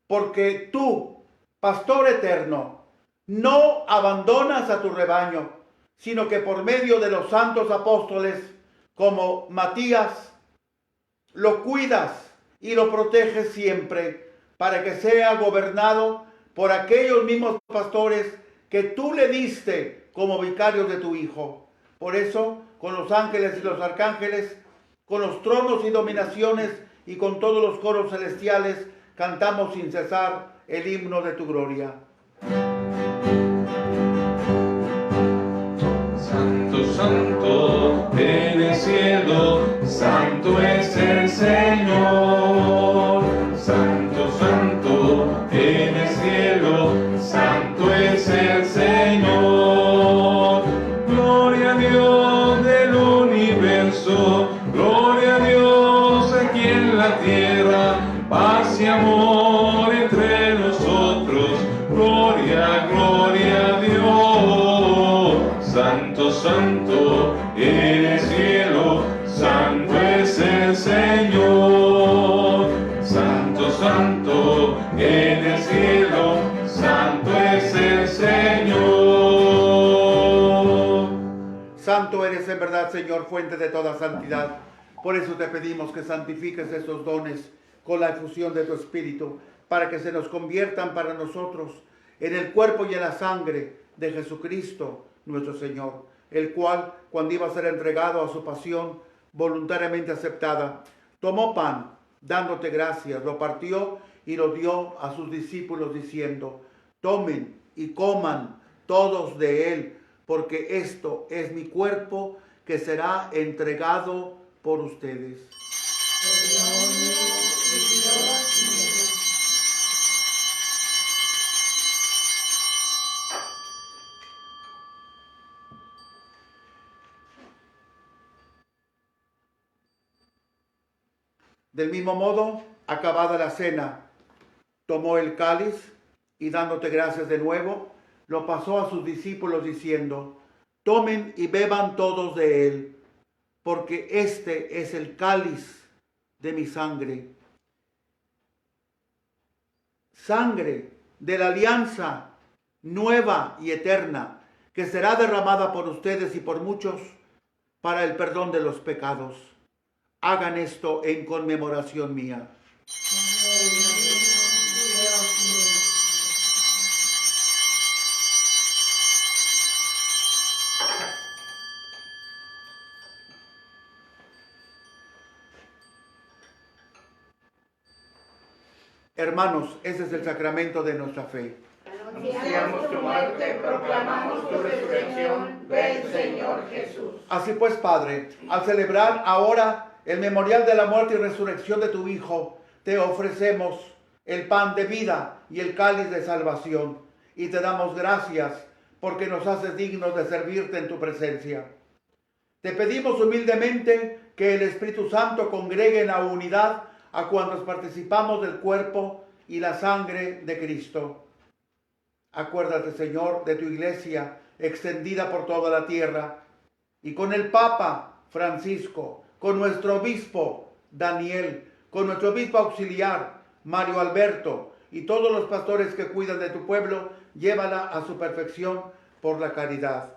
porque tú, Pastor eterno, no abandonas a tu rebaño, sino que por medio de los santos apóstoles, como Matías, lo cuidas y lo proteges siempre, para que sea gobernado por aquellos mismos pastores que tú le diste como vicarios de tu Hijo. Por eso, con los ángeles y los arcángeles, con los tronos y dominaciones y con todos los coros celestiales, cantamos sin cesar el himno de tu gloria. Santo, santo en el cielo, santo es el Señor. Santo, santo en el cielo, santo es el Señor. Gloria a Dios del universo, gloria a Dios aquí en la tierra, paz y amor entre nosotros, gloria, gloria a Dios. Santo, santo en el cielo, santo es el Señor. Santo, santo en el cielo, santo es el Señor. Santo eres en verdad, Señor, fuente de toda santidad. Por eso te pedimos que santifiques estos dones con la efusión de tu Espíritu, para que se nos conviertan para nosotros en el cuerpo y en la sangre de Jesucristo, nuestro Señor, el cual, cuando iba a ser entregado a su pasión voluntariamente aceptada, tomó pan, dándote gracias, lo partió y lo dio a sus discípulos, diciendo: tomen y coman todos de él, porque esto es mi cuerpo que será entregado por ustedes. Del mismo modo, acabada la cena, tomó el cáliz y dándote gracias de nuevo, lo pasó a sus discípulos diciendo: tomen y beban todos de él, porque este es el cáliz de mi sangre. Sangre de la alianza nueva y eterna, que será derramada por ustedes y por muchos para el perdón de los pecados. Hagan esto en conmemoración mía. Hermanos, ese es el sacramento de nuestra fe. Anunciamos tu muerte, proclamamos tu resurrección. Ven, Señor Jesús. Así pues, Padre, al celebrar ahora el memorial de la muerte y resurrección de tu Hijo, te ofrecemos el pan de vida y el cáliz de salvación, y te damos gracias porque nos haces dignos de servirte en tu presencia. Te pedimos humildemente que el Espíritu Santo congregue en la unidad a cuantos participamos del cuerpo y la sangre de Cristo. Acuérdate, Señor, de tu iglesia extendida por toda la tierra, y con el Papa Francisco, con nuestro obispo Daniel, con nuestro obispo auxiliar Mario Alberto, y todos los pastores que cuidan de tu pueblo, llévala a su perfección por la caridad.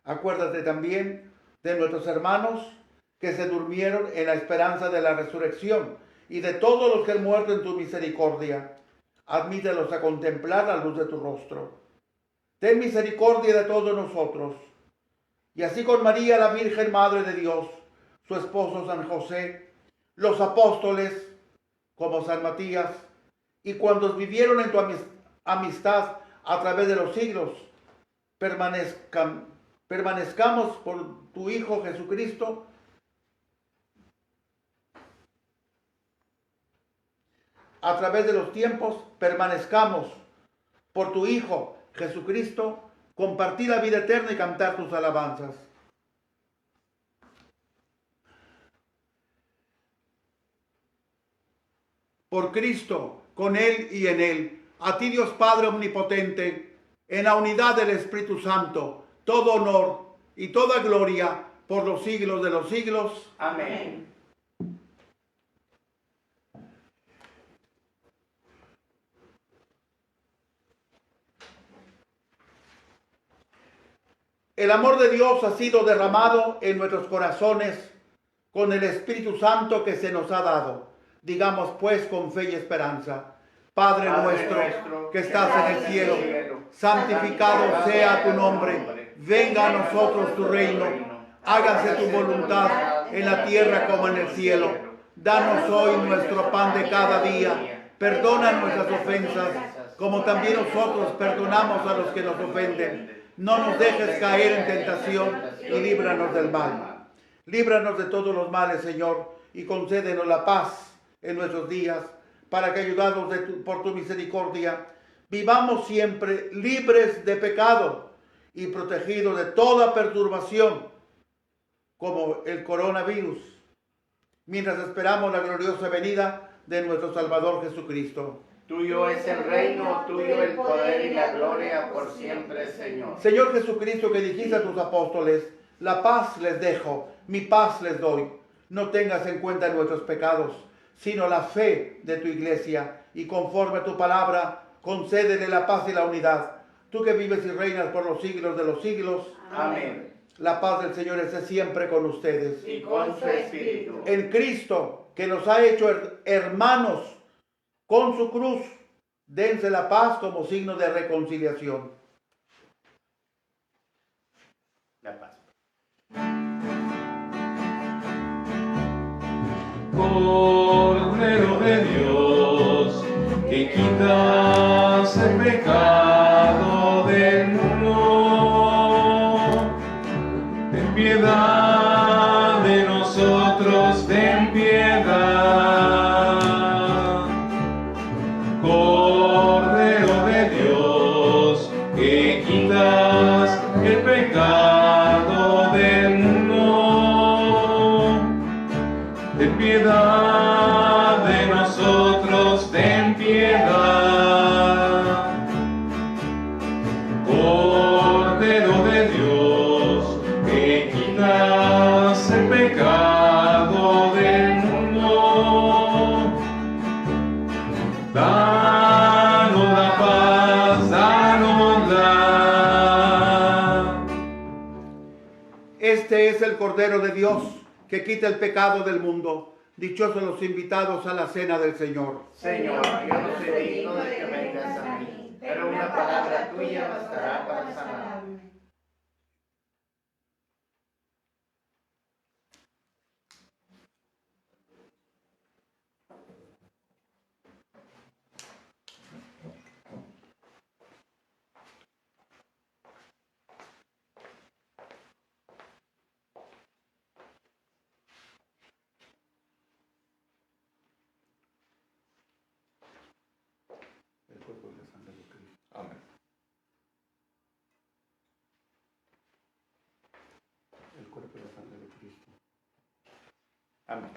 Acuérdate también de nuestros hermanos que se durmieron en la esperanza de la resurrección, y de todos los que han muerto en tu misericordia. Admítelos a contemplar la luz de tu rostro. ten misericordia de todos nosotros. Y así con María, la Virgen Madre de Dios, su esposo San José, los apóstoles, como San Matías, y cuantos vivieron en tu amistad a través de los siglos, permanezcamos por tu Hijo Jesucristo, a través de los tiempos, permanezcamos por tu Hijo Jesucristo, compartir la vida eterna y cantar tus alabanzas. Por Cristo, con Él y en Él, a ti Dios Padre Omnipotente, en la unidad del Espíritu Santo, todo honor y toda gloria por los siglos de los siglos. Amén. El amor de Dios ha sido derramado en nuestros corazones con el Espíritu Santo que se nos ha dado. Digamos pues con fe y esperanza: Padre nuestro que estás en el cielo, santificado sea tu nombre. Venga a nosotros tu reino. Hágase tu voluntad en la tierra como en el cielo. Danos hoy nuestro pan de cada día. Perdona nuestras ofensas, como también nosotros perdonamos a los que nos ofenden. No nos dejes caer en tentación y líbranos del mal. Líbranos de todos los males, Señor, y concédenos la paz en nuestros días, para que, ayudados por tu misericordia, vivamos siempre libres de pecado y protegidos de toda perturbación, como el coronavirus, mientras esperamos la gloriosa venida de nuestro Salvador Jesucristo. Tuyo es el reino, tuyo el poder y la gloria por siempre, Señor. Señor Jesucristo, que dijiste a tus apóstoles: la paz les dejo, mi paz les doy. No tengas en cuenta nuestros pecados, sino la fe de tu iglesia, y conforme a tu palabra, concédele la paz y la unidad. Tú que vives y reinas por los siglos de los siglos. Amén. La paz del Señor esté siempre con ustedes. Y con su espíritu. En Cristo, que nos ha hecho hermanos con su cruz, dense la paz como signo de reconciliación. La paz. Cordero de Dios, que quitas el pecado del mundo, ten piedad de nosotros, ten piedad. Cordero de Dios, que quitas el pecado del mundo, ten piedad de nosotros, ten piedad. Cordero de Dios, que quitas el pecado del mundo, danos la paz, danosla. Este es el Cordero de Dios, que quita el pecado del mundo. Dichosos los invitados a la cena del Señor. Señor, yo no soy digno de que vengas a mí, pero una palabra tuya bastará para sanarme. El cuerpo y la sangre de Cristo. Amén. El cuerpo y la sangre de Cristo. Amén.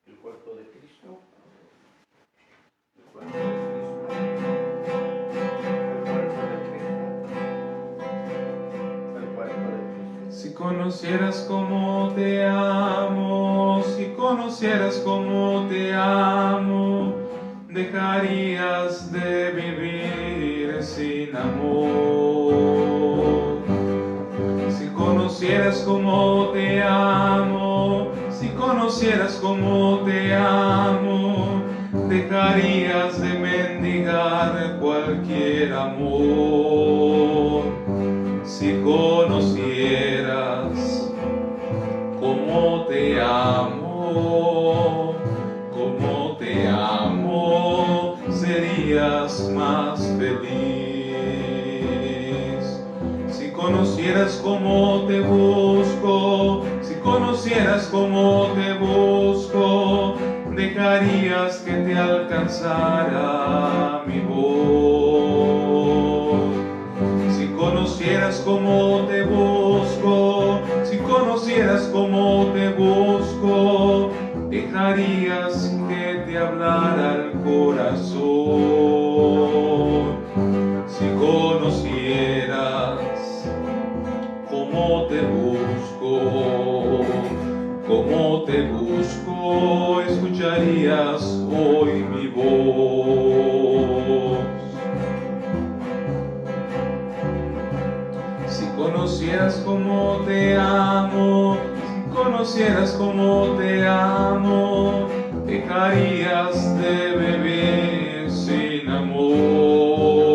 El cuerpo de Cristo. El cuerpo de Cristo. El cuerpo de Cristo. El cuerpo de Cristo. Si conocemos conocieras cómo te amo, si conocieras cómo te amo, dejarías de vivir sin amor. Si conocieras cómo te amo, si conocieras cómo te amo, dejarías de mendigar cualquier amor. Si conocieras cómo te amo, serías más feliz. Si conocieras cómo te busco, si conocieras cómo te busco, dejarías que te alcanzara mi voz. Si conocieras cómo te busco, si conocieras cómo te busco, dejarías que te hablara el corazón. Si conocieras cómo te busco, escucharías hoy mi voz. Si conocieras cómo te amo, si conocieras cómo te amo, dejarías de beber sin amor.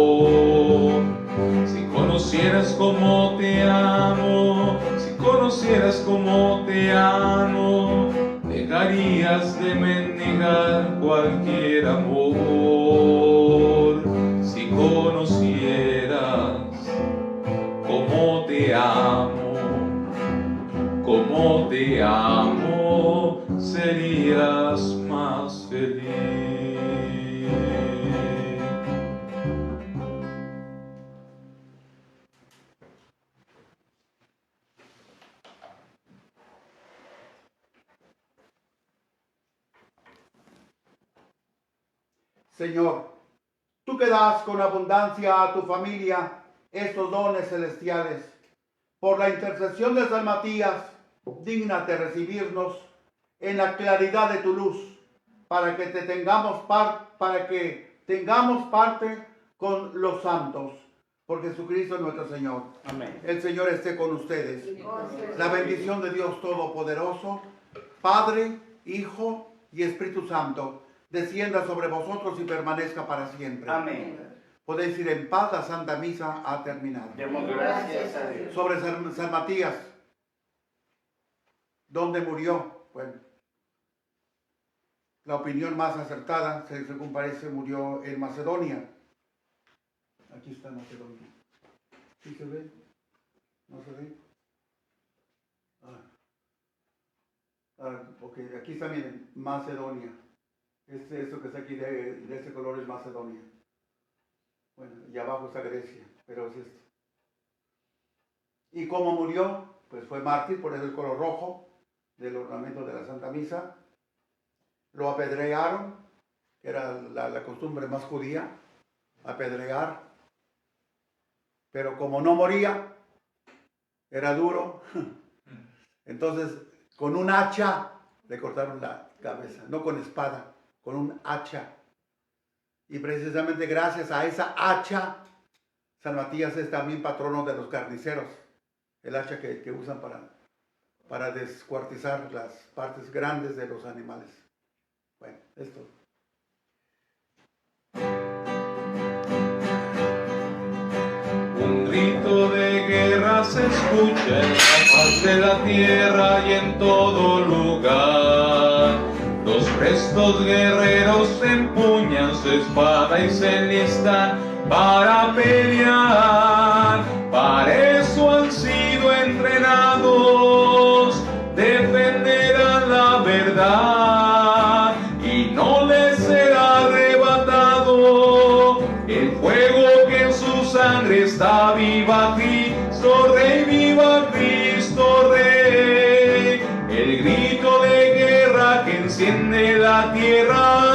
Si conocieras cómo te amo, si conocieras cómo te amo, dejarías de mendigar cualquier amor. Si conocieras cómo te amo, serías más feliz. Señor, tú que das con abundancia a tu familia estos dones celestiales, por la intercesión de San Matías, dígnate recibirnos en la claridad de tu luz, para que tengamos parte con los santos. Por Jesucristo nuestro Señor. Amén. El Señor esté con ustedes. La bendición de Dios Todopoderoso, Padre, Hijo y Espíritu Santo, descienda sobre vosotros y permanezca para siempre. Amén. Podéis ir en paz, la Santa Misa ha terminado. Demos gracias a Dios. Sobre San Matías, ¿dónde murió? Bueno, la opinión más acertada, según parece, murió en Macedonia. Aquí está Macedonia. ¿Sí se ve? ¿No se ve? Ok, aquí está, miren, Macedonia. Esto que está aquí de ese color es Macedonia. Bueno, y abajo está Grecia, pero es esto. ¿Y cómo murió? Pues fue mártir, por eso el color rojo del ornamento de la Santa Misa. Lo apedrearon, que era la costumbre más judía, apedrear. Pero como no moría, era duro, entonces con un hacha le cortaron la cabeza, no con espada, con un hacha. Y precisamente gracias a esa hacha, San Matías es también patrono de los carniceros. El hacha que usan para descuartizar las partes grandes de los animales. Bueno, esto. Un grito de guerra se escucha en la faz de la tierra y en todo lugar. Los prestos guerreros empuñan su espada y se enlistan para pelear. Para eso han sido entrenados, defenderán la verdad y no les será arrebatado el fuego que en su sangre está. Viva Cristo Rey, viva Cristo Rey. El grito de guerra que enciende la tierra